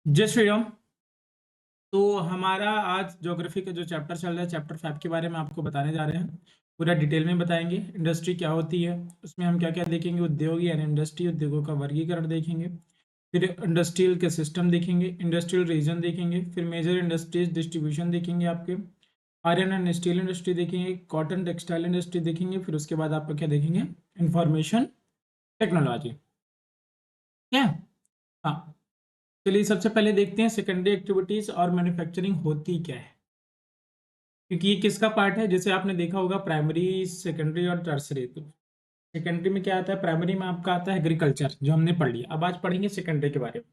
जय श्री राम। तो हमारा आज ज्योग्राफी का जो चैप्टर चल रहा है, चैप्टर 5 के बारे में आपको बताने जा रहे हैं। पूरा डिटेल में बताएंगे। इंडस्ट्री क्या होती है, उसमें हम क्या क्या देखेंगे। उद्योग यानी इंडस्ट्री, उद्योगों का वर्गीकरण देखेंगे। फिर इंडस्ट्रियल के सिस्टम देखेंगे, इंडस्ट्रियल रीजन देखेंगे, फिर मेजर इंडस्ट्रीज डिस्ट्रीब्यूशन देखेंगे आपके। आयरन एंड स्टील इंडस्ट्री देखेंगे, कॉटन टेक्सटाइल इंडस्ट्री देखेंगे। फिर उसके बाद आपको क्या देखेंगे, इंफॉर्मेशन टेक्नोलॉजी। क्या? हाँ, चलिए सबसे पहले देखते हैं सेकेंडरी एक्टिविटीज और मैन्युफैक्चरिंग होती क्या है, क्योंकि ये किसका पार्ट है। जैसे आपने देखा होगा प्राइमरी, सेकेंडरी और टर्सरी। तो सेकेंडरी में क्या आता है, प्राइमरी में आपका आता है एग्रीकल्चर, जो हमने पढ़ लिया। अब आज पढ़ेंगे सेकेंडरी के बारे में।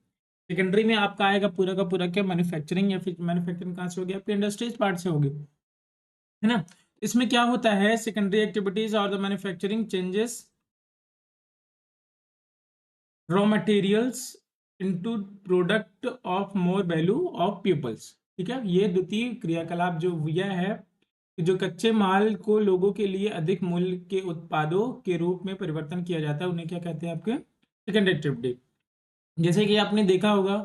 सेकेंडरी में आपका आएगा पूरा का पूरा क्या, मैन्युफैक्चरिंग। या फिर मैन्युफैक्चरिंग कहाँ से होगी, आपकी इंडस्ट्रीज पार्ट से होगी, है ना। इसमें क्या होता है, सेकेंडरी एक्टिविटीज और the manufacturing changes raw materials into product of more value of peoples. ठीक है, ये द्वितीय क्रियाकलाप जो यह है कि जो कच्चे माल को लोगों के लिए अधिक मूल्य के उत्पादों के रूप में परिवर्तन किया जाता है, उन्हें क्या कहते हैं आपके, सेकेंडरी एक्टिविटी। जैसे कि आपने देखा होगा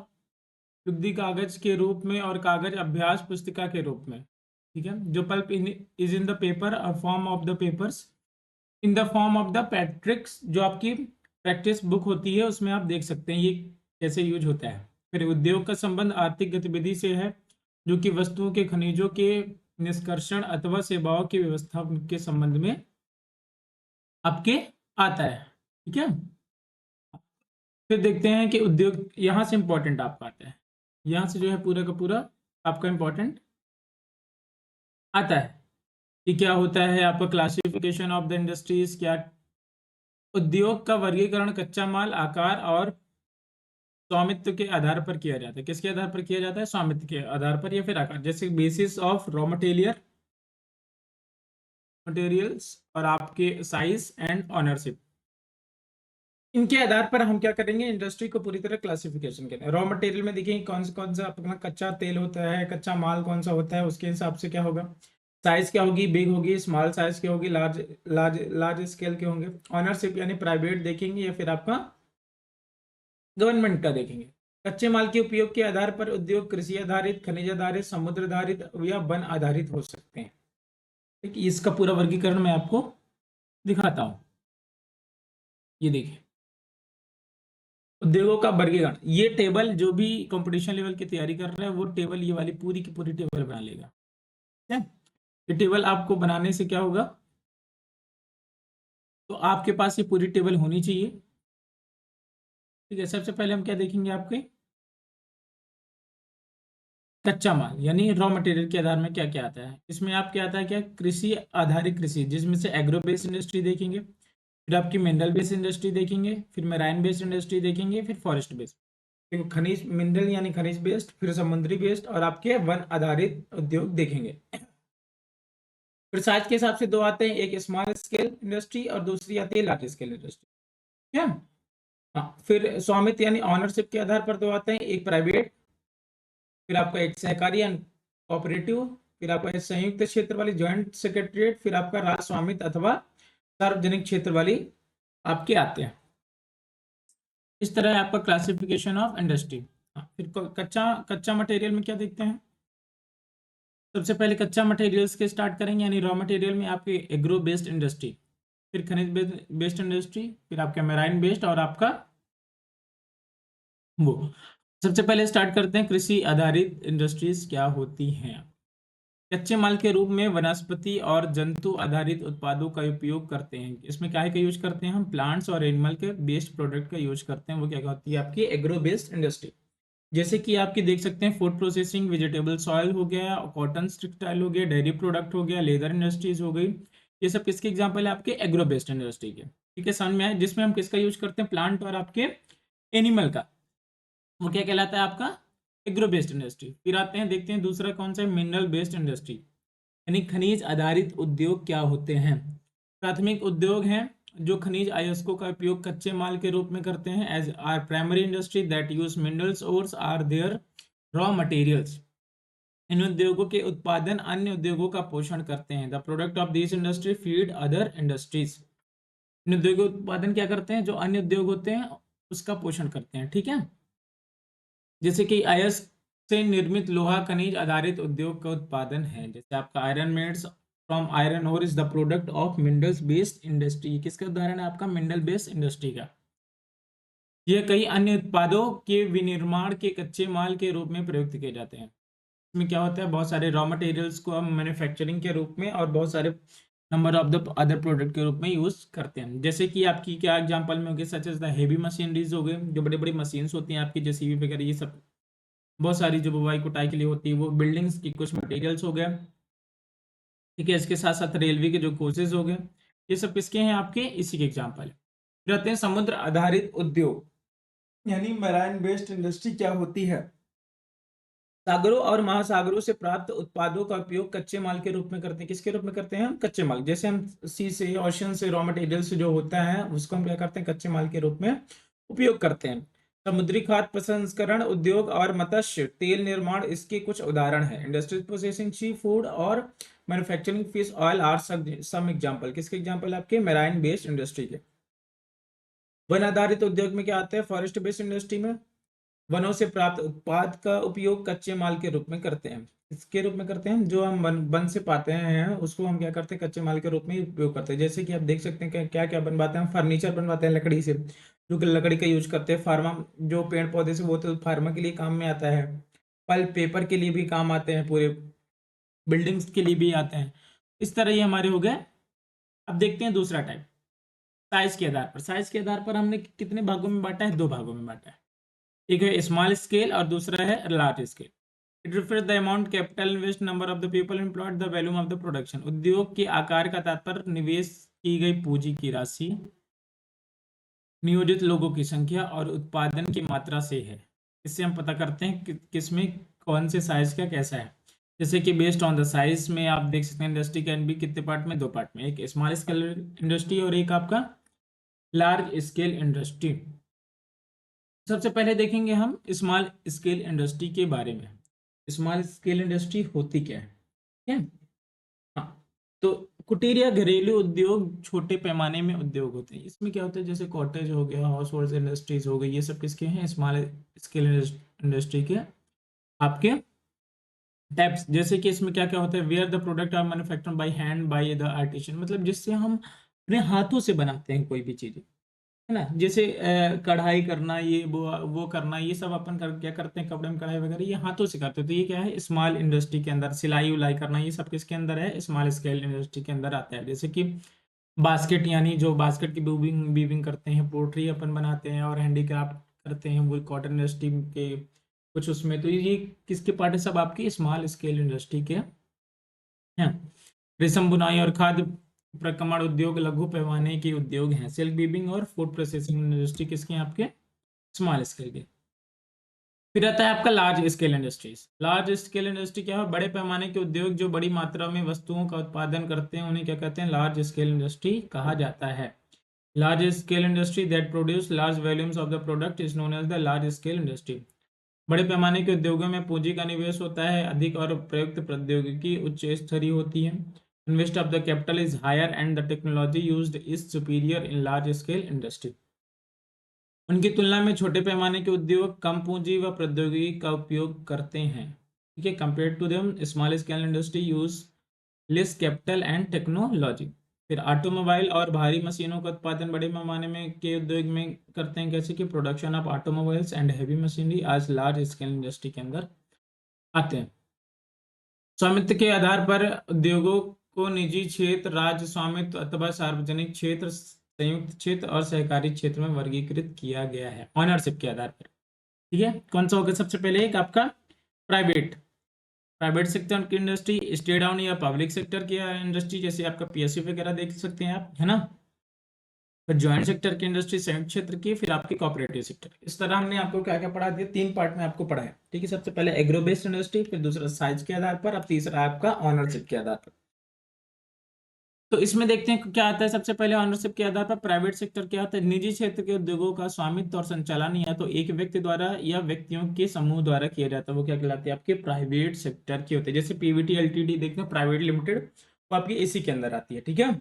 शुद्धि कागज के रूप में और कागज अभ्यास पुस्तिका के रूप में। ठीक है, जो pulp is in the paper or form of the papers in the form of the patrix, जो आपकी प्रैक्टिस बुक होती है, उसमें आप देख सकते हैं ये कैसे यूज होता है। फिर उद्योग का संबंध आर्थिक गतिविधि से है, जो कि वस्तुओं के खनिजों के निष्कर्षण अथवा सेवाओं की व्यवस्था के संबंध में आपके आता है। ठीक है, फिर देखते हैं कि उद्योग, यहाँ से इंपॉर्टेंट आपका आता है, यहाँ से जो है पूरा का पूरा आपका इंपॉर्टेंट आता है कि क्या होता है आपका क्लासिफिकेशन ऑफ द इंडस्ट्रीज। क्या उद्योग का वर्गीकरण कच्चा माल, आकार और स्वामित्व के आधार पर किया जाता है। किसके आधार पर किया जाता है, स्वामित्व के आधार पर या फिर आकार। जैसे बेसिस ऑफ रॉ मटेरियल्स और आपके साइज एंड ऑनरशिप, इनके आधार पर हम क्या करेंगे, इंडस्ट्री को पूरी तरह क्लासिफिकेशन करें। रॉ मटेरियल में देखेंगे कौन सा अपना कच्चा तेल होता है, कच्चा माल कौन सा होता है, उसके हिसाब से क्या होगा। साइज क्या होगी, बिग होगी, स्मॉल साइज की होगी, लार्ज लार्ज लार्ज स्केल के होंगे। ऑनरशिप यानी प्राइवेट देखेंगे या फिर आपका गवर्नमेंट का देखेंगे। कच्चे माल के उपयोग के आधार पर उद्योग कृषि आधारित, खनिज आधारित, समुद्र आधारित या वन आधारित हो सकते हैं। ठीक है, इसका पूरा वर्गीकरण मैं आपको दिखाता हूं। ये देखिए, उद्योगों का वर्गीकरण। ये टेबल जो भी कंपटीशन लेवल की तैयारी कर रहा है, वो टेबल, ये वाली पूरी की पूरी टेबल बना लेगा। ठीक है, ये टेबल आपको बनाने से क्या होगा, तो आपके पास ये पूरी टेबल होनी चाहिए। ठीक है, सबसे पहले हम क्या देखेंगे, आपके कच्चा माल यानी रॉ मटेरियल के आधार में क्या क्या आता है। इसमें आप क्या आता है, क्या कृषि आधारित कृषि, जिसमें से एग्रो बेस्ड इंडस्ट्री देखेंगे, फिर आपकी मिनरल बेस्ड इंडस्ट्री देखेंगे, फिर मैराइन बेस्ड इंडस्ट्री देखेंगे, फिर फॉरेस्ट बेस्ड। देखो, खनिज मिनरल यानी खनिज बेस्ड, फिर समुद्री बेस्ड और आपके वन आधारित उद्योग देखेंगे। फिर साइज के हिसाब से दो आते हैं, एक स्मॉल स्केल इंडस्ट्री और दूसरी आती है लार्ज स्केल इंडस्ट्री। क्या? हाँ, फिर स्वामित्व यानी ऑनरशिप के आधार पर दो आते हैं, एक प्राइवेट, फिर आपका एक सहकारी एंड कोऑपरेटिव, फिर आपका संयुक्त क्षेत्र वाली ज्वाइंट सेक्रेटरीट, फिर आपका राज्य स्वामित्व अथवा सार्वजनिक क्षेत्र वाली आपके आते हैं। इस तरह है आपका क्लासिफिकेशन ऑफ इंडस्ट्री। फिर कच्चा कच्चा मटेरियल में क्या देखते हैं, सबसे पहले कच्चा मटेरियल्स के स्टार्ट करेंगे, यानी रॉ मटेरियल में आपके एग्रो बेस्ड इंडस्ट्री, फिर खनिज बेस्ड इंडस्ट्री, फिर आपका मेराइन बेस्ड और आपका वो। सबसे पहले स्टार्ट करते हैं, कृषि आधारित इंडस्ट्रीज क्या होती हैं। कच्चे माल के रूप में वनस्पति और जंतु आधारित उत्पादों का उपयोग करते हैं। इसमें क्या है का यूज करते हैं, हम प्लांट्स और एनिमल के बेस्ड प्रोडक्ट का यूज करते हैं। वो क्या होती है, आपकी एग्रो बेस्ड इंडस्ट्री। जैसे कि आपकी देख सकते हैं, फूड प्रोसेसिंग, वेजिटेबल सॉइल हो गया, कॉटन टेक्सटाइल हो गया, डेयरी प्रोडक्ट हो गया, लेदर इंडस्ट्रीज हो गई। ये सब किसके एग्जांपल है, आपके एग्रो बेस्ड इंडस्ट्री के। ठीक है, समझ में आए, जिसमें हम किसका यूज करते हैं, प्लांट और आपके एनिमल का। वो क्या कहलाता है, आपका एग्रो बेस्ड इंडस्ट्री। फिर आते हैं, देखते हैं दूसरा कौन सा है, मिनरल बेस्ड इंडस्ट्री, यानी खनिज आधारित उद्योग क्या होते हैं। प्राथमिक उद्योग हैं जो खनिज अयस्कों का उपयोग कच्चे माल के रूप में करते हैं। As are primary industry that use minerals ores are their raw materials. इन उद्योगों के उत्पादन अन्य उद्योगों का पोषण करते हैं। The product of this industry feed other industries. इन उद्योगों का उत्पादन क्या करते हैं, जो अन्य उद्योग होते हैं उसका पोषण करते हैं। ठीक है, जैसे कि आयस से निर्मित लोहा खनिज आधारित उद्योग का उत्पादन है। जैसे आपका iron mades from iron ore is the product of minerals based industry. किसका उदाहरण है आपका? मिनरल बेस्ड इंडस्ट्री का। यह कई अन्य उत्पादों के विनिर्माण के कच्चे माल के रूप में प्रयुक्त किए जाते हैं। इसमें क्या होता है, बहुत सारे रॉ मटेरियल्स को हम मैन्युफैक्चरिंग के रूप में और बहुत सारे number of the other product के रूप में यूज करते हैं। जैसे कि आपकी क्या एग्जांपल में होगी, such as the heavy machineries हो गए, जो बड़ी बड़ी मशीन्स होती हैं आपकी जेसीबी वगैरह, ये सब बहुत सारी जो बुवाई कुटाई के लिए होती है, वो बिल्डिंग्स की कुछ मटेरियल्स हो गए। ठीक है, इसके साथ साथ रेलवे के जो कोचेज हो गए, ये सब किसके हैं? आपके इसी के एग्जाम्पल है। फिर आते हैं समुद्र आधारित उद्योग, यानी मैराइन बेस्ड इंडस्ट्री क्या होती है? सागरों और महासागरों से प्राप्त उत्पादों का उपयोग कच्चे माल के रूप में करते हैं। किसके रूप में करते हैं हम? कच्चे माल। जैसे हम सी से, ओशन से, रॉ मटेरियल से जो होता है उसको हम क्या करते हैं? कच्चे माल के रूप में उपयोग करते हैं। समुद्री खाद्य प्रसंस्करण उद्योग और मत्स्य तेल निर्माण इसके कुछ उदाहरण हैं। इंडस्ट्रीज प्रोसेसिंग सी फूड और manufacturing fish oil are some example. किसके एग्जांपल? आपके मैराइन बेस्ड इंडस्ट्री के। वन आधारित उद्योग में क्या आता है? फॉरेस्ट बेस्ड इंडस्ट्री में वनों से प्राप्त उत्पाद का उपयोग कच्चे माल के रूप में करते हैं। इसके रूप में करते हैं, जो हम वन से पाते हैं उसको हम क्या करते हैं? कच्चे माल के रूप में उपयोग करते हैं। जैसे कि आप देख सकते हैं क्या क्या बनवाते हैं, फर्नीचर बनवाते हैं लकड़ी से, जो कि लकड़ी का यूज करते हैं। फार्मा, जो पेड़ पौधे से वो तो फार्मा के लिए काम में आता है। पल्प पेपर के लिए भी काम आते हैं, पूरे बिल्डिंग्स के लिए भी आते हैं। इस तरह ये हमारे हो गए। अब देखते हैं दूसरा टाइप, साइज के आधार पर। साइज के आधार पर हमने कितने भागों में बांटा है? 2 भागों में बांटा है। एक है स्मॉल स्केल और दूसरा है large scale. It refers the amount capital invest, number of the people employed, the volume of the production. उद्योग के आकार का तात्पर्य निवेश की गई पूंजी की राशि, नियोजित लोगों की संख्या और उत्पादन की मात्रा से है। इससे हम पता करते हैं कि किसमें कौन से साइज का कैसा है। जैसे कि बेस्ड ऑन द साइज में आप देख सकते हैं इंडस्ट्री कैन बी कितने पार्ट में? 2 पार्ट में, एक स्मॉल स्केल इंडस्ट्री और एक आपका लार्ज स्केल इंडस्ट्री। सबसे पहले देखेंगे हम स्मॉल स्केल इंडस्ट्री के बारे में। स्मॉल स्केल इंडस्ट्री होती क्या है? ठीक है। हाँ, तो कुटीर या घरेलू उद्योग छोटे पैमाने में उद्योग होते हैं। इसमें क्या होता है? जैसे कॉटेज हो गया, हाउस होल्ड इंडस्ट्रीज हो गई, ये सब किसके हैं? स्मॉल स्केल इंडस्ट्री के आपके टाइप्स। जैसे कि इसमें क्या क्या होता है? Where the product are manufactured by hand by the artisan, मतलब जिससे हम अपने हाथों से बनाते हैं कोई भी चीजें, है ना। जैसे कढ़ाई करना, ये वो करना, ये सब अपन क्या करते हैं? कपड़े में कढ़ाई वगैरह ये हाथों से करते हैं। तो ये क्या है? स्मॉल इंडस्ट्री के अंदर। सिलाई उलाई करना, ये सब किसके अंदर है? स्मॉल स्केल इंडस्ट्री के अंदर आता है। जैसे कि बास्केट, यानी जो बास्केट की वीविंग वीविंग करते हैं, पोल्ट्री अपन बनाते हैं और हैंडीक्राफ्ट करते हैं, वो कॉटन इंडस्ट्री के कुछ उसमें। तो ये किसके पार्ट है? सब आपकी स्मॉल स्केल इंडस्ट्री के हैं। रेशम बुनाई और खाद्य प्रक्रमण उद्योग लघु पैमाने के उद्योग हैं। सिल्क वीविंग और फूड प्रोसेसिंग इंडस्ट्री किसके हैं? आपके स्मॉल स्केल के। फिर आता है आपका large scale industries. Large scale industry क्या है? बड़े पैमाने के उद्योग जो बड़ी मात्रा में वस्तुओं का उत्पादन करते हैं, उन्हें क्या कहते हैं? लार्ज स्केल इंडस्ट्री कहा जाता है। Large scale industry that produce large volumes of the product is known as the large scale industry. बड़े पैमाने के उद्योगों में पूंजी का निवेश होता है अधिक और प्रयुक्त प्रौद्योगिकी उच्च स्तरीय होती है। Invest of the capital is higher and the technology used is superior in large scale industry. उनकी तुलना में छोटे पैमाने के उद्योग कम पूंजी व प्रौद्योगिकी का उपयोग करते हैं। ठीक है, compare to them small scale industry use less capital and technology. फिर ऑटोमोबाइल और भारी मशीनों का उत्पादन बड़े पैमाने में के उद्योग में करते हैं। कैसे कि production of automobiles and heavy machinery आज लार्ज स्केल इंडस्ट्री के अंदर आते हैं। स्वामित्व के आधार पर उद्योगों को निजी क्षेत्र, राज्य स्वामित्व अथवा सार्वजनिक क्षेत्र, संयुक्त क्षेत्र और सहकारी क्षेत्र में वर्गीकृत किया गया है ऑनरशिप के आधार पर। ठीक है, कौन सा होगा? सबसे पहले एक आपका प्राइवेट प्राइवेट सेक्टर की इंडस्ट्री, स्टेट डाउन या पब्लिक सेक्टर की इंडस्ट्री, जैसे आपका पीएसयू वगैरह देख सकते हैं आप, है ना। फिर ज्वाइंट सेक्टर की इंडस्ट्री, संयुक्त क्षेत्र की, फिर आपकी कॉपरेटिव सेक्टर। इस तरह हमने आपको क्या क्या पढ़ा दिया? 3 पार्ट में आपको पढ़ा है। ठीक है, सबसे पहले एग्रो बेस्ड इंडस्ट्री, फिर दूसरा साइज के आधार पर, अब तीसरा आपका ऑनरशिप के आधार पर। तो इसमें देखते हैं क्या आता है। सबसे पहले ऑनरशिप के आधार पर प्राइवेट सेक्टर क्या होता है? निजी क्षेत्र के उद्योगों का स्वामित्व और संचालन या तो एक व्यक्ति द्वारा या व्यक्तियों के समूह द्वारा किया जाता है, वो क्या कहलाते हैं? आपके प्राइवेट सेक्टर के होते हैं। जैसे पीवीटी एलटीडी देखते हैं, प्राइवेट लिमिटेड, वो आपकी इसी के अंदर आती है। ठीक है,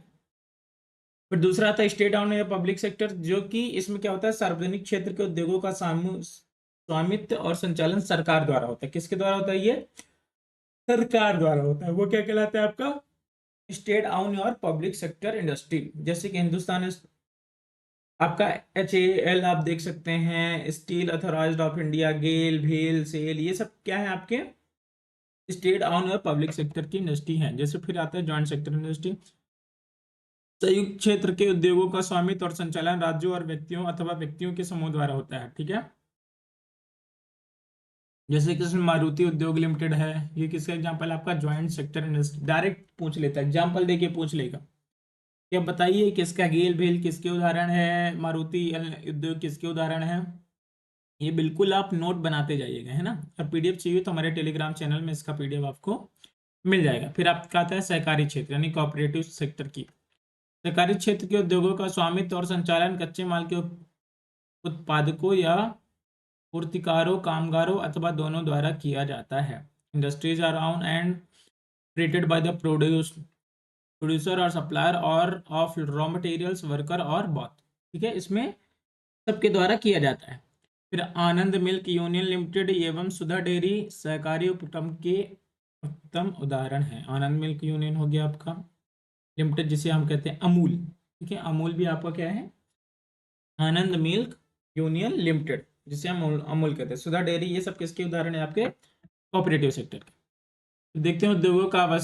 फिर दूसरा आता है स्टेट डाउन या पब्लिक सेक्टर, जो कि इसमें क्या होता है? सार्वजनिक क्षेत्र के उद्योगों का समूह स्वामित्व और संचालन सरकार द्वारा होता है। किसके द्वारा होता है? ये सरकार द्वारा होता है। वो क्या कहलाता है आपका? स्टेट ओन और पब्लिक सेक्टर इंडस्ट्री। जैसे कि हिंदुस्तान आपका HAL आप देख सकते हैं, स्टील अथॉराइज्ड ऑफ इंडिया, गेल, भेल, सेल, ये सब क्या है आपके? स्टेट ओन और पब्लिक सेक्टर की इंडस्ट्री है। जैसे फिर आता है जॉइंट सेक्टर इंडस्ट्री। संयुक्त क्षेत्र के उद्योगों का स्वामित्व और संचालन राज्यों और व्यक्तियों अथवा व्यक्तियों के समूह द्वारा होता है। ठीक है, जैसे कि इसमें मारुति उद्योग लिमिटेड है, ये किसका एग्जांपल? आपका ज्वाइंट सेक्टर इंडस्ट्री। डायरेक्ट पूछ लेता है, एग्जांपल देके पूछ लेगा। क्या बताइए किसका? गेल भेल किसके उदाहरण है? मारुति उद्योग किसके उदाहरण है? ये बिल्कुल आप नोट बनाते जाइएगा, है ना। और PDF चाहिए तो हमारे टेलीग्राम चैनल में इसका PDF आपको मिल जाएगा। फिर आपका आता है सहकारी क्षेत्र यानी कोऑपरेटिव सेक्टर की। सहकारी क्षेत्र के उद्योगों का स्वामित्व और संचालन कच्चे माल के उत्पादकों या पूर्तिकारों, कामगारों अथवा दोनों द्वारा किया जाता है। Industries are owned and operated by the producer और सप्लायर और ऑफ रॉ मटेरियल्स, वर्कर और बोथ। ठीक है, इसमें सबके द्वारा किया जाता है। फिर आनंद मिल्क यूनियन लिमिटेड एवं सुधा डेयरी सहकारी उपक्रम के उत्तम उदाहरण है। आनंद मिल्क यूनियन हो गया आपका लिमिटेड, जिसे हम कहते हैं अमूल। ठीक है, अमूल भी आपका क्या है? आनंद मिल्क यूनियन लिमिटेड, जिसे हम अमूल कहते हैं। सुधा डेयरी, ये सब किसके उदाहरण है? आपके कोऑपरेटिव सेक्टर के। देखते हैं उद्योगों का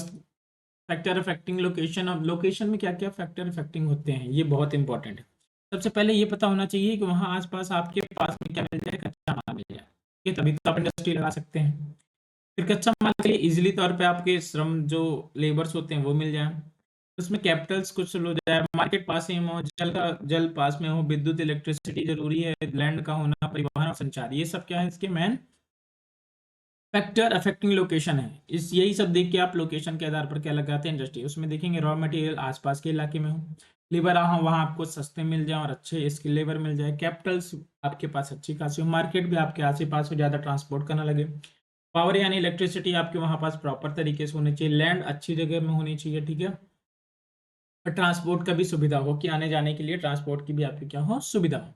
फैक्टर अफेक्टिंग लोकेशन। अब लोकेशन में क्या क्या फैक्टर अफेक्टिंग होते हैं, ये बहुत इंपॉर्टेंट है। सबसे पहले ये पता होना चाहिए कि वहाँ आसपास आपके पास में क्या मिल जाए? कच्चा माल मिल जाए। ये तभी तो आप इंडस्ट्री लगा सकते हैं। फिर कच्चा माल के लिए इजीली तौर पे आपके श्रम जो लेबर्स होते हैं वो मिल जाए। उसमें कैपिटल्स कुछ हो जाए, मार्केट पास में हो, जल पास में हो, विद्युत इलेक्ट्रिसिटी जरूरी है, लैंड का होना, परिवहन और संचार, ये सब क्या है इसके मेन फैक्टर अफेक्टिंग लोकेशन है। इस यही सब देख के आप लोकेशन के आधार पर क्या लगाते हैं? इंडस्ट्री। उसमें देखेंगे रॉ मटेरियल आसपास के इलाके में हो, लेबर वहाँ आपको सस्ते मिल जाए और अच्छे स्किल लेबर मिल जाए, कैपिटल्स आपके पास अच्छी खासी हो, मार्केट भी आपके आस पास हो, ज़्यादा ट्रांसपोर्ट करना लगे, पावर यानी इलेक्ट्रिसिटी आपके वहाँ पास प्रॉपर तरीके से होनी चाहिए, लैंड अच्छी जगह में होनी चाहिए। ठीक है, और ट्रांसपोर्ट का भी सुविधा हो कि आने जाने के लिए ट्रांसपोर्ट की भी आपकी क्या हो? सुविधा हो।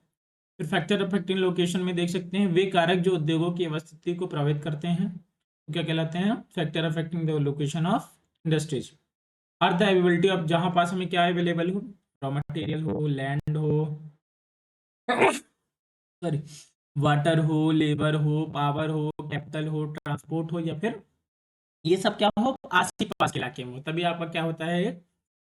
फिर फैक्टर अफेक्टिंग लोकेशन में देख सकते हैं वे कारक जो उद्योगों की अवस्थिति को प्रभावित करते हैं, तो क्या कहलाते हैं? Factor affecting the location of industries are the availability of, जहां पास हमें क्या अवेलेबल हो? रॉ मटेरियल हो, लैंड हो, सॉरी, वाटर हो, लेबर हो, पावर हो, कैपिटल हो, ट्रांसपोर्ट हो, या फिर ये सब क्या हो? आस पास के इलाके में हो, तभी आपका क्या होता है?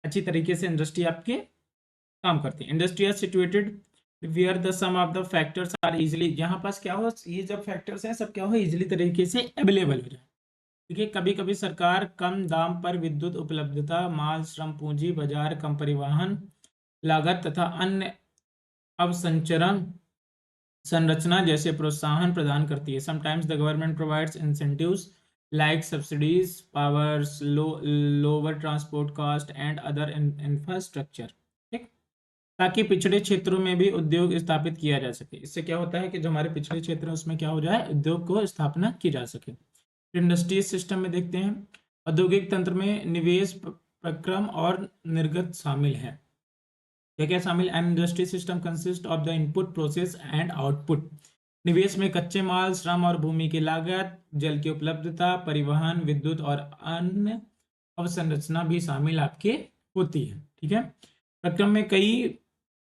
अच्छी तरीके से इंडस्ट्री आपके काम करती है। Industry are situated where the some of the factors are easily, जहां पास क्या हो? ये जब फैक्टर्स हैं सब क्या हो? इजिली तरीके से अवेलेबल हो जाए। ठीक है, कभी कभी सरकार कम दाम पर विद्युत उपलब्धता, माल, श्रम पूंजी, बाजार, कम परिवहन लागत तथा अन्य अवसंरचना संरचना जैसे प्रोत्साहन प्रदान करती है। Sometimes the government provides incentives like subsidies, powers, lower transport cost and other infrastructure, ठीक, ताकि पिछड़े क्षेत्रों में भी उद्योग स्थापित किया जा सके। इससे क्या होता है कि जो हमारे पिछड़े क्षेत्र है उसमें क्या हो जाए? उद्योग को स्थापना की जा सके। इंडस्ट्रीज सिस्टम में देखते हैं औद्योगिक तंत्र में निवेश, प्रक्रम और निर्गत शामिल है। क्या क्या शामिल? An industry system consist of the input, process and output. निवेश में कच्चे माल, श्रम और भूमि की लागत, जल की उपलब्धता, परिवहन, विद्युत और अन्य अवसंरचना भी शामिल आपके होती है। ठीक है, प्रक्रम में कई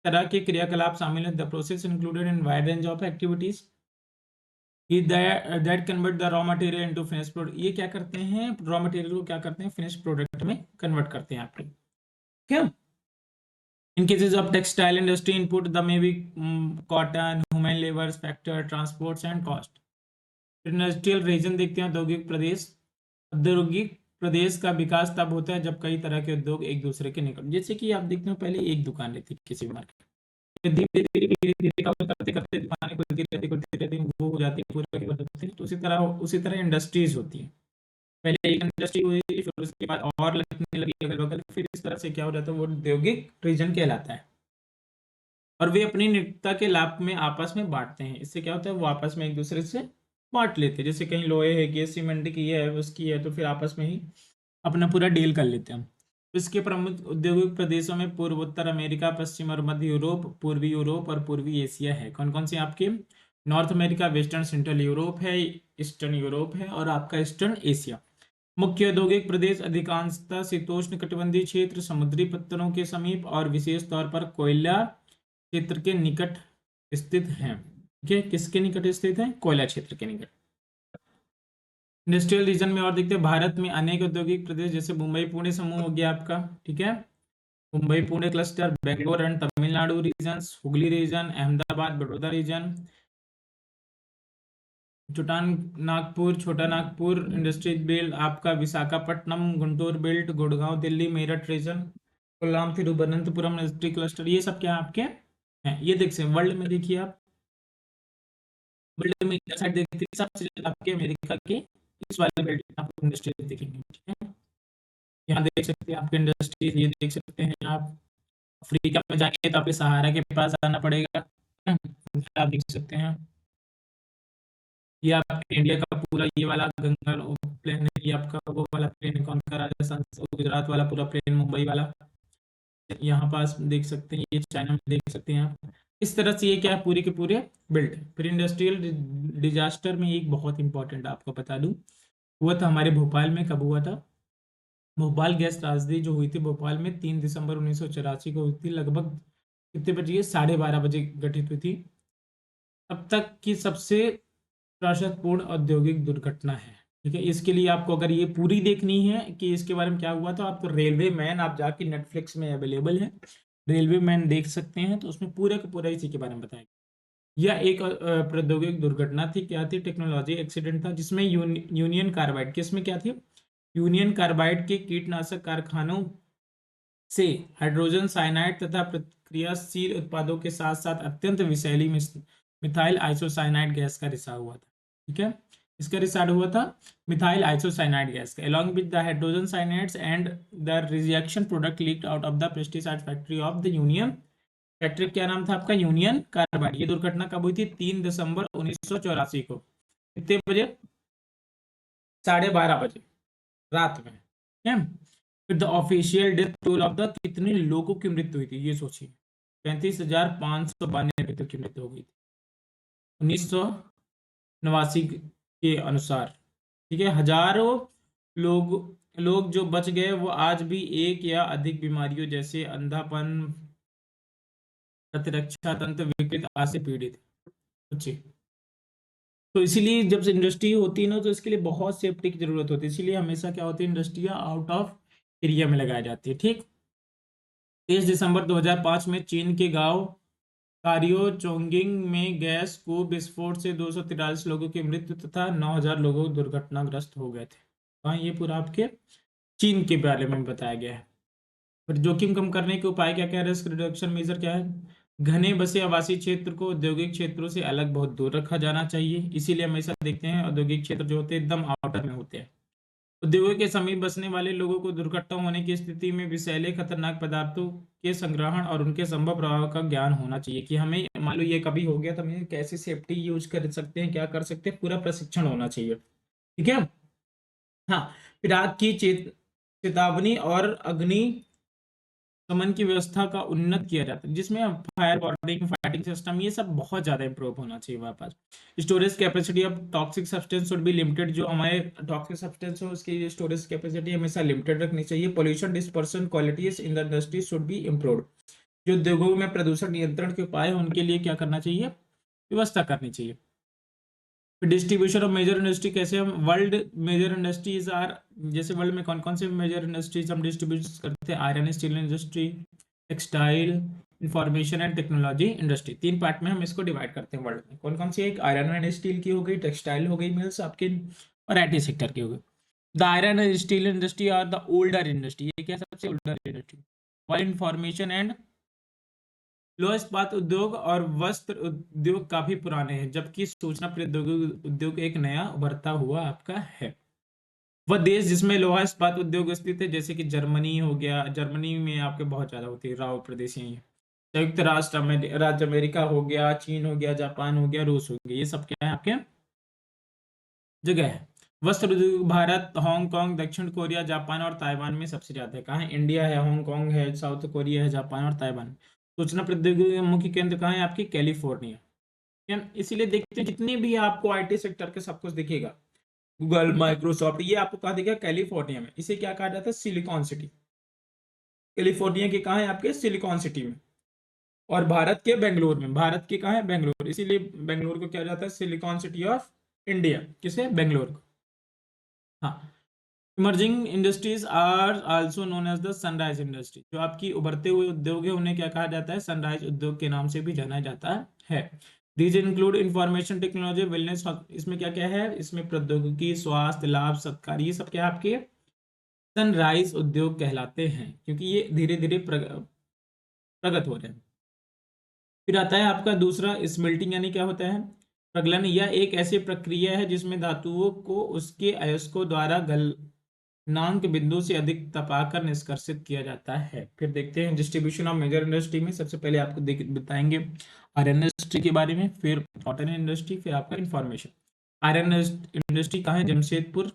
तरह के क्रियाकलाप शामिल हैं। The process included in wide range of activities that convert the raw material into finish product. ये क्या करते हैं? रॉ मटेरियल को क्या करते हैं? फिनिश प्रोडक्ट में कन्वर्ट करते हैं आपके। क्या? In cases of textile industry input, the may be cotton, human labor, factor, transports and cost. Industrial region देखते हैं औद्योगिक प्रदेश। औद्योगिक प्रदेश का विकास तब होता है जब कई तरह के उद्योग एक दूसरे के निकट, जैसे कि आप देखते हो पहले एक दुकान रहती किसी भी मार्केट, धीरे धीरे करते करते दुकानें खुलती रहती वो हो जाती है पूरे। तो उसी तरह इंडस्ट्रीज होती है। पहले एक इंडस्ट्री हुई, फिर उसके बाद और लगने लगी अगल बगल, फिर इस तरह से क्या हो जाता है? वो औद्योगिक रीजन कहलाता है। और वे अपनी निकटता के लाभ में आपस में बांटते हैं। इससे क्या होता है? वो आपस में एक दूसरे से बांट लेते हैं। जैसे कहीं लोहे है की, सीमेंट की है, उसकी है, तो फिर आपस में ही अपना पूरा डील कर लेते हैं। इसके प्रमुख औद्योगिक प्रदेशों में पूर्वोत्तर अमेरिका, पश्चिम और मध्य यूरोप, पूर्वी यूरोप और पूर्वी एशिया है। कौन कौन से आपके north America, western central Europe है, ईस्टर्न यूरोप है और आपका ईस्टर्न एशिया। मुख्य औद्योगिक प्रदेश अधिकांशतः शीतोष्ण कटिबंधीय क्षेत्र, समुद्री पत्थरों के समीप और विशेष तौर पर कोयला क्षेत्र के निकट स्थित हैं। ठीक है, किसके निकट स्थित है? कोयला क्षेत्र के निकट। इंडस्ट्रियल रीजन में और देखते हैं, भारत में अनेक औद्योगिक प्रदेश जैसे मुंबई पुणे समूह हो गया आपका, ठीक है, Mumbai Pune cluster, Bangalore and Tamil Nadu region, Hooghly region, Ahmedabad Baroda region, चुटान नागपुर, छोटा नागपुर इंडस्ट्रीज बेल्ट, आपका Visakhapatnam, Guntur belt, Gurgaon Delhi, Meerut region, Kollam Thiruvananthapuram industry cluster, ये सब क्या आपके हैं? ये देख सकते हैं वर्ल्ड में, देखिए आप वर्ल्ड में क्या साइड देखते हैं, सबसे ज्यादा आपके अमेरिका के इस वाले बेल्ट में आपको इंडस्ट्री दिखेंगे। ठीक है, यहाँ देख सकते हैं आपके इंडस्ट्री, ये देख सकते हैं आप। अफ्रीका में जाएंगे तो आपके सहारा के पास आना पड़ेगा, आप देख सकते हैं। ये आपके इंडिया का पूरा ये वाला गंगा प्लेन है, ये आपका वो वाला प्लेन कौन का, राजस्थान गुजरात वाला पूरा प्लेन, मुंबई वाला यहाँ पास देख सकते हैं, ये चाइना में देख सकते हैं आप। इस तरह से ये क्या है, पूरे के पूरे बिल्ड। फिर इंडस्ट्रियल डिजास्टर में एक बहुत इंपॉर्टेंट आपको बता दूं, हुआ था हमारे भोपाल में, कब हुआ था? भोपाल गैस त्रासदी जो हुई थी भोपाल में 3 दिसंबर 1984 को हुई थी, लगभग कितने बजे? 12:30 बजे घटित हुई थी। अब तक की सबसे त्रासदपूर्ण औद्योगिक दुर्घटना है। ठीक है, इसके लिए आपको अगर ये पूरी देखनी है कि इसके बारे में क्या हुआ, तो आप तो रेलवे मैन आप जाके नेटफ्लिक्स में अवेलेबल है, रेलवे मैन देख सकते हैं, तो उसमें पूरे का पूरा इसी के बारे में बताएगा। यह एक प्रौद्योगिक दुर्घटना थी, क्या थी? टेक्नोलॉजी एक्सीडेंट था, जिसमें यूनियन कार्बाइड, किसमें क्या थी? यूनियन कार्बाइड के कीटनाशक कारखानों से हाइड्रोजन साइनाइड तथा प्रतिक्रियाशील उत्पादों के साथ साथ अत्यंत विषैली मिथाइल आइसोसाइनाइड गैस का रिसाव हुआ था। ठीक है, इसका रिसाव हुआ था मिथाइल आइसोसाइनाइड गैस का, along with the hydrogen cyanides and the reaction product leaked out of the pesticide factory of the Union factory. क्या नाम था आपका? Union carbide. ये दुर्घटना कब हुई थी? 3 दिसंबर 1984 को। कितने बजे? 12:30 बजे रात में। है, फिर the official death toll of the, कितने लोगों की मृत्यु हुई थी ये सोचिए, 35,592 व्यक्तियों की मृत्यु हो गई थी 1989 के अनुसार। ठीक है, हजारों लोग जो बच गए वो आज भी एक या अधिक बीमारियों जैसे अंधापन, प्रतिरक्षा तंत्र विकृत आदि से पीड़ित है। तो इसीलिए जब से इंडस्ट्री होती है ना, तो इसके लिए बहुत सेफ्टी की जरूरत होती है, इसीलिए हमेशा क्या होती है, इंडस्ट्रियाँ आउट ऑफ एरिया में लगाई जाती है। ठीक, 23 दिसंबर 2005 में चीन के गांव कारियो चोंगिंग में गैस को विस्फोट से 243 लोगों की मृत्यु तथा 9,000 लोगों दुर्घटनाग्रस्त हो गए थे। हाँ, ये पूरा आपके चीन के बारे में बताया गया है। फिर जोखिम कम करने के उपाय क्या क्या है? रिस्क रिडक्शन मेजर क्या है? घने बसे आवासीय क्षेत्र को औद्योगिक क्षेत्रों से अलग बहुत दूर रखा जाना चाहिए, इसीलिए हमेशा देखते हैं औद्योगिक क्षेत्र जो होते हैं एकदम आउटर में होते हैं। उद्योगों के समीप बसने वाले लोगों को दुर्घटना होने की स्थिति में विषैले खतरनाक पदार्थों के संग्रहण और उनके संभव प्रभाव का ज्ञान होना चाहिए, कि हमें मान लो ये कभी हो गया तो हमें कैसे सेफ्टी यूज कर सकते हैं, क्या कर सकते हैं, पूरा प्रशिक्षण होना चाहिए। ठीक है, हाँ। फिर आग की चेतावनी और अग्नि शमन की व्यवस्था का उन्नत किया जाता है, जिसमें फायर वार्निंग, फाइटिंग सिस्टम, ये सब बहुत ज्यादा इंप्रूव होना चाहिए हमारे पास। Storage capacity of toxic substance should be limited, जो हमारे टॉक्सिक सब्सटेंस हो उसकी स्टोरेज कैपेसिटी हमेशा लिमिटेड रखनी चाहिए। Pollution dispersion qualities in the industry should be improved, जो उद्योगों में प्रदूषण नियंत्रण के उपाय हैं उनके लिए क्या करना चाहिए? व्यवस्था करनी चाहिए। डिस्ट्रीब्यूशन ऑफ मेजर इंडस्ट्री कैसे हम वर्ल्ड मेजर इंडस्ट्रीज आर, जैसे वर्ल्ड में कौन कौन से मेजर इंडस्ट्रीज हम डिस्ट्रीब्यूट करते हैं? Iron steel industry, textile, information and technology industry. 3 part में हम इसको डिवाइड करते हैं वर्ल्ड में। कौन कौन सी? एक आयरन एंड स्टील की हो गई, टेक्सटाइल हो गई मिल्स आपकी, और आईटी सेक्टर की हो गई। The iron and steel industry are the older industry, ये क्या सबसे older industry. While information and लोहा इस्पात उद्योग और वस्त्र उद्योग काफी पुराने हैं, जबकि सूचना प्रौद्योगिकी उद्योग एक नया उभरता हुआ आपका है। वह देश जिसमें लोहा इस्पात उद्योग स्थित है, जैसे कि जर्मनी हो गया, जर्मनी में आपके बहुत ज्यादा होती है, राव प्रदेश यही है। संयुक्त राज्य अमेरिका हो गया, चीन हो गया, जापान हो गया, रूस हो गया, ये सब क्या है आपके जगह है। वस्त्र उद्योग भारत, हांगकांग, दक्षिण कोरिया, जापान और ताइवान में सबसे ज्यादा है। कहाँ है? इंडिया है, हांगकांग है, साउथ कोरिया है, जापान और ताइवान। सूचना प्रौद्योगिकी के मुख्य केंद्र कहाँ है आपकी? कैलिफोर्निया। इसीलिए देखते हैं जितने भी आपको आईटी सेक्टर के सब कुछ दिखेगा, गूगल, माइक्रोसॉफ्ट, ये आपको कहा दिखेगा कैलिफोर्निया में। इसे क्या कहा जाता है? Silicon city. कैलिफोर्निया के कहाँ है? आपके सिलिकॉन सिटी में। और भारत के बेंगलोर में। भारत के कहाँ है? बेंगलोर। इसीलिए बेंगलोर को क्या जाता है? Silicon city of India. किसे? बेंगलोर को। हाँ। Emerging industries are also known as the sunrise industry. जो आपकी उभरते हुए उद्योग है उन्हें क्या कहा जाता है? सनराइज उद्योग के नाम से भी जाना जाता है। These include information technology, wellness. इसमें क्या क्या है? इसमें प्रौद्योगिकी, स्वास्थ्य लाभ, सत्कार, ये सब क्या आपके सनराइज उद्योग कहलाते हैं, क्योंकि ये धीरे धीरे प्रगत हो रहे हैं। फिर आता है आपका दूसरा स्मेल्टिंग, यानी क्या होता है? प्रगलन। यह एक ऐसी प्रक्रिया है जिसमें धातुओं को उसके अयस्कों द्वारा गलनांक बिंदु से अधिक तपाकर निष्कर्षित किया जाता है। फिर देखते हैं डिस्ट्रीब्यूशन ऑफ मेजर इंडस्ट्री में। सबसे पहले आपको बताएंगे आयरन इंडस्ट्री के बारे में, फिर कॉटन इंडस्ट्री, फिर आपका इंफॉर्मेशन। आयरन इंडस्ट्री कहाँ है? जमशेदपुर,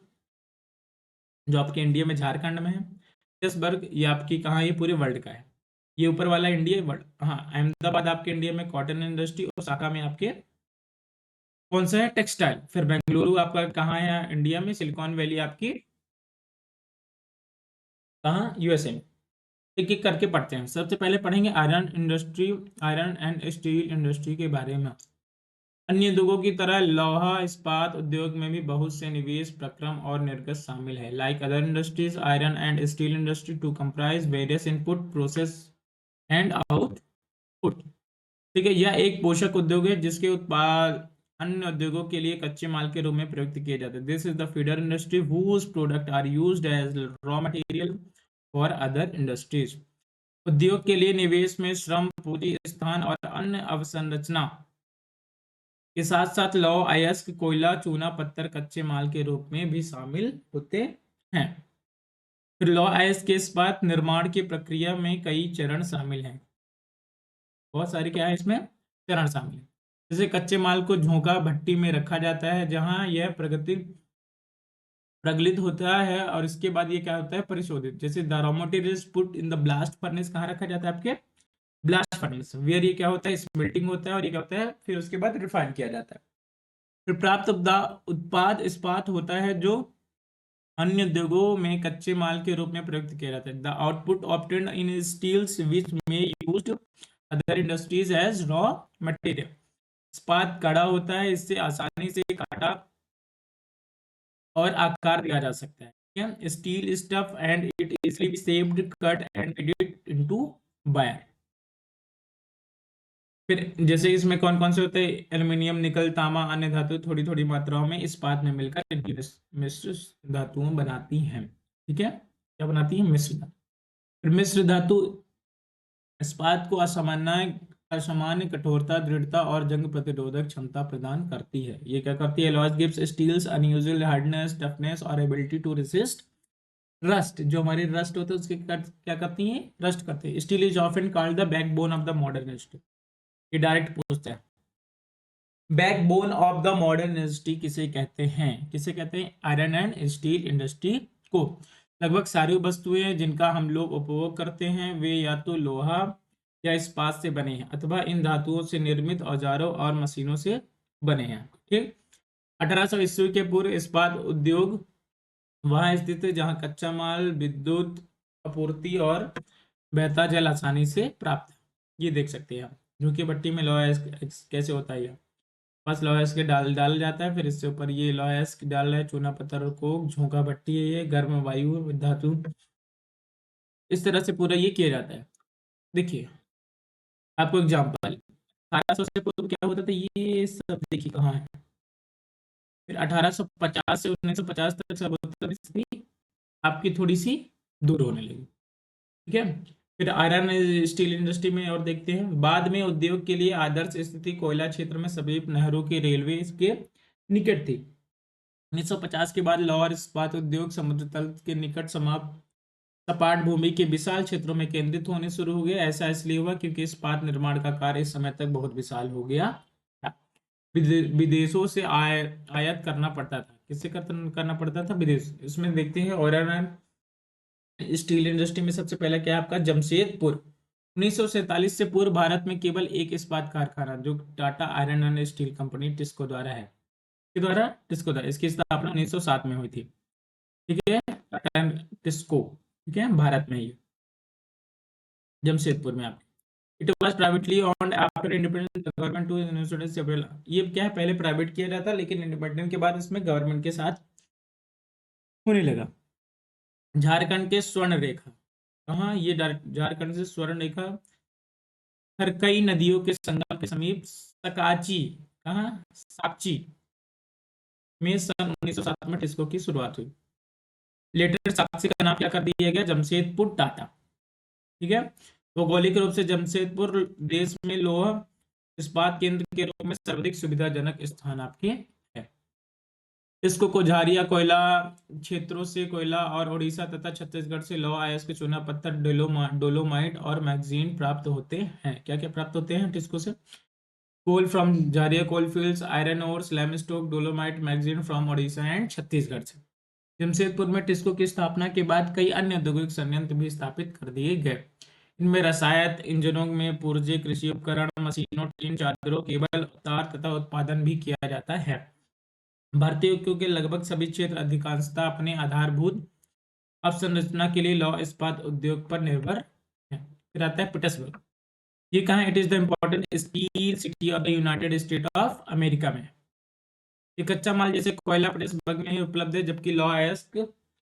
जो आपके इंडिया में झारखंड में है। पीटर्सबर्ग, ये आपकी कहाँ है? ये पूरे वर्ल्ड का है। ये ऊपर वाला इंडिया वर्ल्ड। हाँ, अहमदाबाद आपके इंडिया में कॉटन इंडस्ट्री, और शाखा में आपके कौन सा है? टेक्सटाइल। फिर बेंगलुरु आपका कहाँ है? इंडिया में। सिलिकॉन वैली आपकी कहाँ? यूएसए में। एक एक करके पढ़ते हैं। सबसे पहले पढ़ेंगे iron industry, iron and steel industry के बारे में। अन्य उद्योगों की तरह लौह इस्पात उद्योग में भी बहुत से निवेश, प्रक्रम और निर्गत शामिल है। Like other industries, iron and steel industry to comprise various input, process and output. ठीक है, यह एक पोषक उद्योग है जिसके उत्पाद अन्य उद्योगों के लिए कच्चे माल के रूप में प्रयुक्त किए जाते हैं। This is the feeder industry whose product are used as raw material for other industries. उद्योग के लिए निवेश में श्रम, पूंजी, स्थान और अन्य अवसंरचना के साथ साथ लौह अयस्क, कोयला, चूना पत्थर कच्चे माल के रूप में भी शामिल होते हैं। फिर लौह अयस्क के इस्पात निर्माण की प्रक्रिया में कई चरण शामिल हैं। बहुत सारे क्या है इसमें? चरण शामिल है। जैसे कच्चे माल को झोंका भट्टी में रखा जाता है, जहां यह प्रगलित होता है, और इसके बाद ये क्या होता है? परिशोधित। जैसे the raw material is put in the blast furnace. कहाँ रखा जाता है? आपके ब्लास्ट फर्नेस। वेयर ये क्या होता है? स्मेल्टिंग होता है, और ये क्या होता है? फिर उसके बाद रिफाइन किया जाता है। फिर प्राप्त उत्पाद इस्पात होता है, जो अन्य उद्योगों में कच्चे माल के रूप में प्रयुक्त किया जाता है। The output obtained in steels which में used other industries as raw material. इस्पात कड़ा होता है, इससे आसानी से काटा और आकार दिया जा सकता है। ठीक है, steel is tough and it easily B shaped, cut and edit into wire. फिर जैसे इसमें कौन कौन से होते हैं? एल्यूमिनियम, निकल, तांबा, अन्य धातु थोड़ी थोड़ी मात्राओं में इस्पात में मिलकर इनकी मिश्र धातुओं बनाती हैं। ठीक है, क्या बनाती है? मिश्र धातु। फिर मिश्र धातु इस्पात को असामान्य कठोरता, दृढ़ता और जंग प्रतिरोधक क्षमता प्रदान करती है। ये क्या करती है? Alloys gives steels unusual hardness, toughness और एबिलिटी टू रेसिस्ट रस्ट। जो हमारे रस्ट होते हैं उसके क्या करती हैं? रस्ट करते हैं। Steel is often called the backbone of the modern industry. ये डायरेक्ट पूछते हैं, backbone of the modern industry किसे कहते हैं? किसे कहते हैं? आयरन एंड स्टील इंडस्ट्री को। लगभग सारी वस्तुएं जिनका हम लोग उपभोग करते हैं वे या तो लोहा या इस्पात से बने हैं, अथवा इन धातुओं से निर्मित औजारों और मशीनों से बने हैं। ठीक। 1800 ईस्वी के पूर्व इस्पात उद्योग वहां स्थित है जहां कच्चा माल, विद्युत आपूर्ति और बहता जल आसानी से प्राप्त है। ये देख सकते हैं आप, जो कि भट्टी में लोहा कैसे होता है। बस लोहा इसके डाल जाता है, फिर इससे ऊपर ये लोहा इसके डाल रहा है, चूना पत्थर को झोंका भट्टी है, ये गर्म वायु धातु, इस तरह से पूरा ये किया जाता है। देखिए आपको एग्जाम्पल, 1800 से पूर्व क्या होता था? ये सब देखिए कहाँ है। फिर 1850 से 1950 तक सब उत्तर स्थिति आपकी थोड़ी सी दूर होने लगी। ठीक है। फिर आयरन स्टील इंडस्ट्री में और देखते हैं। बाद में उद्योग के लिए आदर्श स्थिति कोयला क्षेत्र में सभी नहरों की रेलवे के निकट थी। 1950 के बाद लौह इस्पात उद्योग समुद्र तल के निकट समाप्त सपाट भूमि के विशाल क्षेत्रों में केंद्रित होने शुरू हो गया। ऐसा इसलिए हुआ क्योंकि इस्पात निर्माण का कार्य इस समय तक बहुत विशाल हो गया था। विदेशों से आयात करना पड़ता था। किससे करना पड़ता था? विदेश। इसमें देखते हैं आयरन स्टील इंडस्ट्री में सबसे पहला क्या है आपका? जमशेदपुर। 1947 से पूर्व भारत में केवल एक इस्पात कारखाना जो Tata iron and steel company TISCO द्वारा है, टिस्को द्वारा इसकी स्थापना 1907 में हुई थी। ठीक है, टाटा टिस्को, ठीक है, भारत में ही जमशेदपुर में आपके। It was privately owned after independence government to insurance several. ये क्या है, पहले प्राइवेट किया जाता लेकिन इंडिपेंडेंस के बाद इसमें गवर्नमेंट के साथ होने लगा। झारखंड के स्वर्ण रेखा, कहाँ ये झारखंड से स्वर्ण रेखा खरकई नदियों के संगम के समीप सकाची, कहाँ साकची में सन 1907 में टिस्को की शुरुआत हुई। लेटर साक्षी का नाम क्या कर दिया गया, जमशेदपुर टाटा। ठीक है, भौगोलिक रूप से जमशेदपुर देश में लौह इस्पात केंद्र के रूप में सर्वाधिक सुविधाजनक स्थान आपके है। इसको कोझारिया कोयला क्षेत्रों से कोयला और उड़ीसा तथा छत्तीसगढ़ से लौह अयस्क चूना पत्थर डोलोमाइट और मैग्नीज प्राप्त होते हैं। क्या क्या प्राप्त होते हैं टिस्को से, coal from Jharia coal fields, iron ores, limestone, dolomite, manganese from Orissa and Chhattisgarh से। जमशेदपुर में टिस्को की स्थापना के बाद कई अन्य औद्योगिक संयंत्र भी स्थापित कर दिए गए। इनमें रसायन इंजनों में पुर्जे, कृषि उपकरण, मशीनों, टीन, चादरों, केबल, तार तथा उत्पादन भी किया जाता है। भारतीय उद्योग के लगभग सभी क्षेत्र अधिकांशतः अपने आधारभूत अवसंरचना के लिए लौह इस्पात उद्योग पर निर्भर है। फिर आता है पीटर्सबर्ग। ये कहाँ, it is the important steel city of the United state of America में। ये कच्चा माल जैसे कोयला पीटर्सबर्ग में ही उपलब्ध है, जबकि लौह अयस्क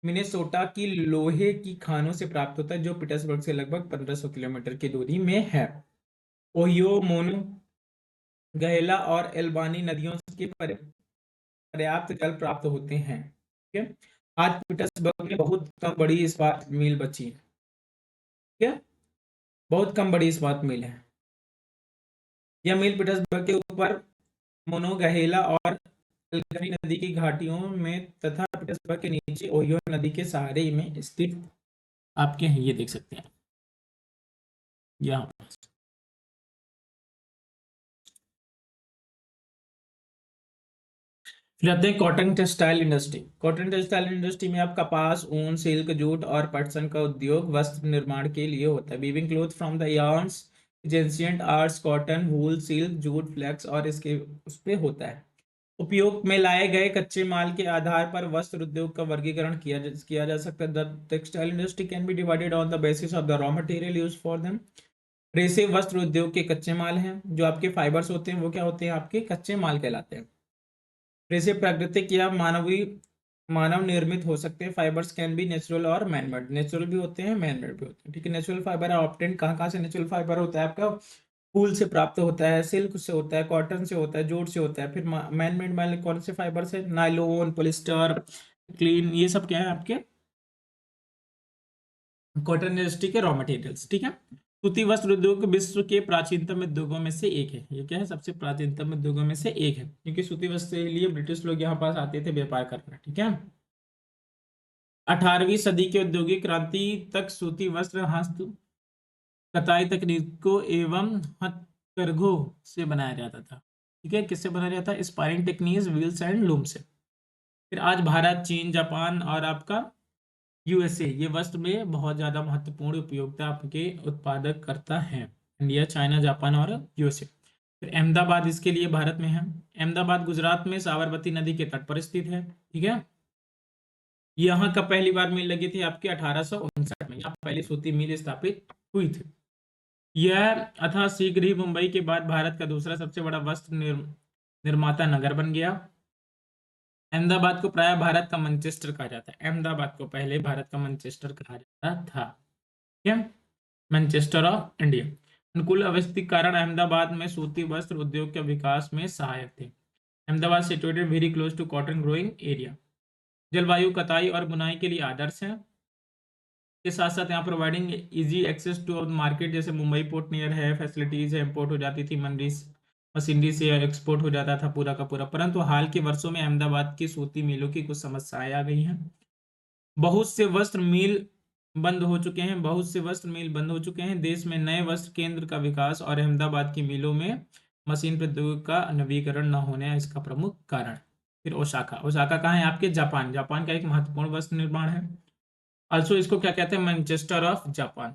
मिनेसोटा की लोहे की खानों से प्राप्त होता है जो पीटर्सबर्ग से लगभग 1500 किलोमीटर की दूरी में है। ओहियो, मोनो, गहेला और एल्बानी नदियों के पर्याप्त जल प्राप्त होते हैं। ठीक है, आज पीटर्सबर्ग में बहुत कम बड़ी इस्पात मिल बची है। ठीक है, बहुत कम बड़ी इस्पात मिल है। यह मिल पीटर्सबर्ग के ऊपर मोनोगहेला और एल्बानी नदी की घाटियों में तथा पीटर्सबर्ग के नीचे ओहियो नदी के सहारे में स्थित आपके हैं। ये देख सकते हैं यहाँ। फिर आते हैं cotton textile industry. Cotton textile industry में आप कपास, ऊन, सिल्क, जूट और पटसन का उद्योग वस्त्र निर्माण के लिए होता है। Weaving cloth from the yarns, ancient arts, cotton, wool, silk, jute, flax और इसके उस पे होता है। उपयोग में लाए गए कच्चे माल के आधार पर वस्त्र उद्योग का वर्गीकरण किया जा सकता है। The textile industry can be divided on the basis of the raw material use for them. रेसे वस्त्र उद्योग के कच्चे माल हैं। जो आपके फाइबर्स होते हैं वो क्या होते हैं, आपके कच्चे माल कहलाते हैं। रेसे प्राकृतिक या मानव निर्मित हो सकते हैं। फाइबर्स कैन बी नेचुरल और मैनमेड। नेचुरल भी होते हैं, मैनमेड भी होते हैं। ठीक है, नेचुरल फाइबर ऑप्टेन कहाँ से नेचुरल फाइबर होता है आपका, फूल से प्राप्त होता है, सिल्क से होता है, कॉटन से होता है, जूट से होता है। फिर मैनमेड में कौन से फाइबर से, नायलॉन, पॉलिस्टर, क्लीन, ये सब क्या है आपके कॉटन इंडस्ट्री के रॉ मटेरियल्स। ठीक है, सूती वस्त्र उद्योग विश्व के प्राचीनतम उद्योगों में से एक है। ये क्या है, सबसे प्राचीनतम उद्योगों में से एक है, क्योंकि सूती वस्त्र के लिए ब्रिटिश लोग यहाँ पास आते थे व्यापार करना। ठीक है, 18वीं सदी के औद्योगिक क्रांति तक सूती वस्त्र हस्त कताई तकनीकों एवं हथकरघों से बनाया जाता था। ठीक है, किससे बनाया जाता है, spinning techniques, wheels and loom से। फिर आज भारत, चीन, जापान और आपका यूएसए ये वस्त्र में बहुत ज़्यादा महत्वपूर्ण उपयोगिता आपके उत्पादक करता है। इंडिया, चाइना, जापान और यूएसए। फिर अहमदाबाद इसके लिए भारत में है। अहमदाबाद गुजरात में साबरमती नदी के तट पर स्थित है। ठीक है, यहाँ का पहली बार मिल लगी थी आपके 1859 में। यहाँ पहली सूती मिल स्थापित हुई थी। यह अथा शीघ्र ही मुंबई के बाद भारत का दूसरा सबसे बड़ा वस्त्र निर्माता नगर बन गया। अहमदाबाद को प्राय भारत का मैनचेस्टर कहा जाता है। अहमदाबाद को पहले भारत का मैनचेस्टर कहा जाता था। क्या, मैनचेस्टर ऑफ इंडिया। अनुकूल अवस्थिति कारण अहमदाबाद में सूती वस्त्र उद्योग के विकास में सहायक थे। Ahmedabad situated very close to cotton growing area. जलवायु कताई और बुनाई के लिए आदर्श है। के साथ साथ यहाँ providing easy access to market, जैसे मुंबई पोर्ट नियर है, फैसिलिटीज है, इंपोर्ट हो जाती थी, मशीनरी से एक्सपोर्ट हो जाता था पूरा का पूरा। परंतु हाल के वर्षों में अहमदाबाद की सूती मिलों की कुछ समस्याएं आ गई हैं। बहुत से वस्त्र मिल बंद हो चुके हैं, देश में नए वस्त्र केंद्र का विकास और अहमदाबाद की मिलों में मशीन प्रौद्योगिकी का नवीकरण न होने इसका प्रमुख कारण। फिर ओसाका कहाँ है आपके, जापान का एक महत्वपूर्ण वस्त्र निर्माण है। ऑल्सो इसको क्या कहते हैं, मैनचेस्टर ऑफ जापान।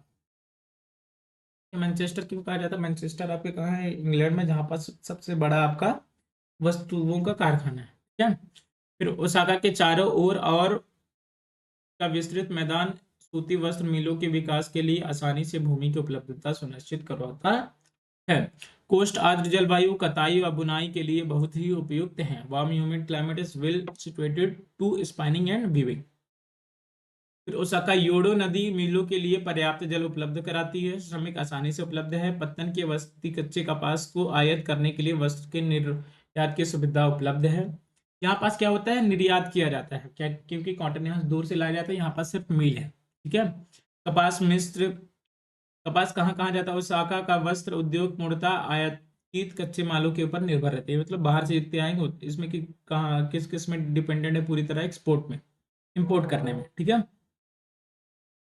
मैनचेस्टर क्यों कहा जाता है? मैनचेस्टर आपके कहाँ है? इंग्लैंड में, जहाँ पर सबसे बड़ा आपका वस्तुओं का कारखाना है। ठीक है। फिर ओसाका के चारों ओर और का विस्तृत मैदान सूती वस्त्र मिलों के विकास के लिए आसानी से भूमि की उपलब्धता सुनिश्चित करवाता है। कोस्ट आर्द्र जलवायु कताई व बुनाई के लिए बहुत ही उपयुक्त है। Warm humid climate is well situated to spinning and weaving. फिर ओसाका योडो नदी मिलों के लिए पर्याप्त जल उपलब्ध कराती है। श्रमिक आसानी से उपलब्ध है। पत्तन के वस्ती कच्चे कपास को आयात करने के लिए वस्त्र के निर्यात की सुविधा उपलब्ध है। यहाँ पास क्या होता है? निर्यात किया जाता है क्या? क्योंकि कॉटन यहाँ दूर से लाया जाता है, यहाँ पास सिर्फ मिल है। ठीक है। कपास मिस्र कपास कहाँ कहाँ जाता है? ओसाका का वस्त्र उद्योग मूलतः आयातित कच्चे मालों के ऊपर निर्भर रहते हैं। मतलब बाहर से जितने आएंगे इसमें कि कहाँ किस किस में डिपेंडेंट है? पूरी तरह एक्सपोर्ट में, इंपोर्ट करने में। ठीक है।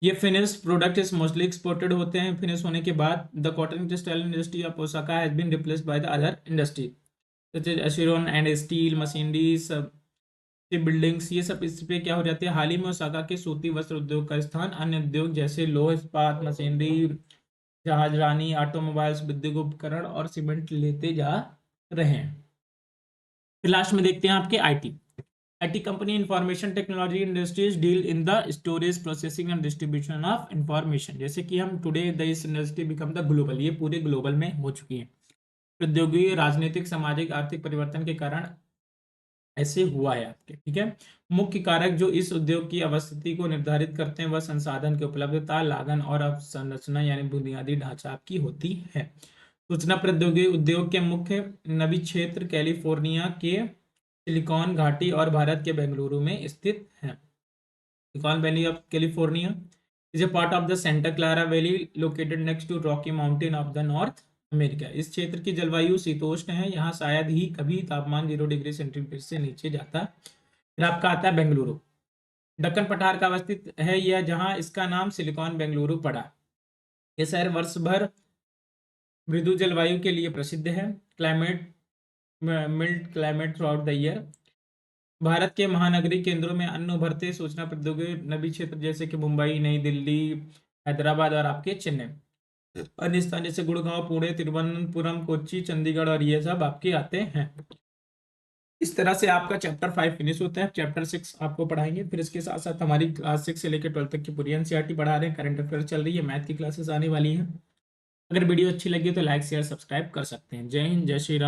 ये finish product is mostly exported होते हैं। फिनिश होने के बाद the cotton textile industry of Osaka has been replaced by the other industry such as iron and steel machinery सब बिल्डिंग्स। ये सब इस पे क्या हो जाते हैं? हाल ही में ओसाका के सूती वस्त्र उद्योग का स्थान अन्य उद्योग जैसे लोह इस्पात मशीनरी जहाजरानी ऑटोमोबाइल्स विद्युत उपकरण और सीमेंट लेते जा रहे हैं। फिर लास्ट में देखते हैं आपके IT company information technology industries deal in the storage processing and distribution of information. जैसे कि हम today this industry become the global, ये पूरे ग्लोबल में हो चुकी है। प्रौद्योगिकी राजनीतिक सामाजिक आर्थिक परिवर्तन के कारण ऐसे हुआ है आपके। ठीक है। मुख्य कारक जो इस उद्योग की अवस्थिति को निर्धारित करते हैं वह संसाधन की उपलब्धता लागत और अवसंरचना यानी बुनियादी ढांचा आपकी होती है। सूचना प्रौद्योगिकी उद्योग के मुख्य नवी क्षेत्र कैलिफोर्निया के सिलिकॉन घाटी और भारत के बेंगलुरु में स्थित है। Silicon valley of California is a part of the Santa Clara valley located next to Rocky mountain of the North America. इस क्षेत्र की जलवायु शीतोष्ण है। यहाँ शायद ही कभी तापमान 0 डिग्री सेंटीग्रेड से नीचे जाता। फिर आपका आता है बेंगलुरु। दक्कन पठार का अवस्थित है यह, जहाँ इसका नाम सिलिकॉन बेंगलुरु पड़ा। यह शहर वर्ष भर मृदु जलवायु के लिए प्रसिद्ध है। Climate mild climate throughout the year. भारत के महानगरीय केंद्रों में अन्य उभरते सूचना प्रौद्योगिकी नवी क्षेत्र जैसे कि मुंबई नई दिल्ली हैदराबाद और आपके चेन्नई। अन्य स्थान जैसे गुड़गांव पुणे तिरुवनंतपुरम कोच्चि चंडीगढ़ और ये सब आपके आते हैं। इस तरह से आपका चैप्टर 5 फिनिश होता है। चैप्टर 6 आपको पढ़ाएंगे। फिर इसके साथ साथ हमारी क्लास 6 से लेकर 12 तक की पूरी एनसीईआरटी पढ़ा रहे हैं। करंट अफेयर चल रही है, मैथ की क्लासेस आने वाली हैं। अगर वीडियो अच्छी लगी तो लाइक शेयर सब्सक्राइब कर सकते हैं। जय हिंद, जय श्री राम।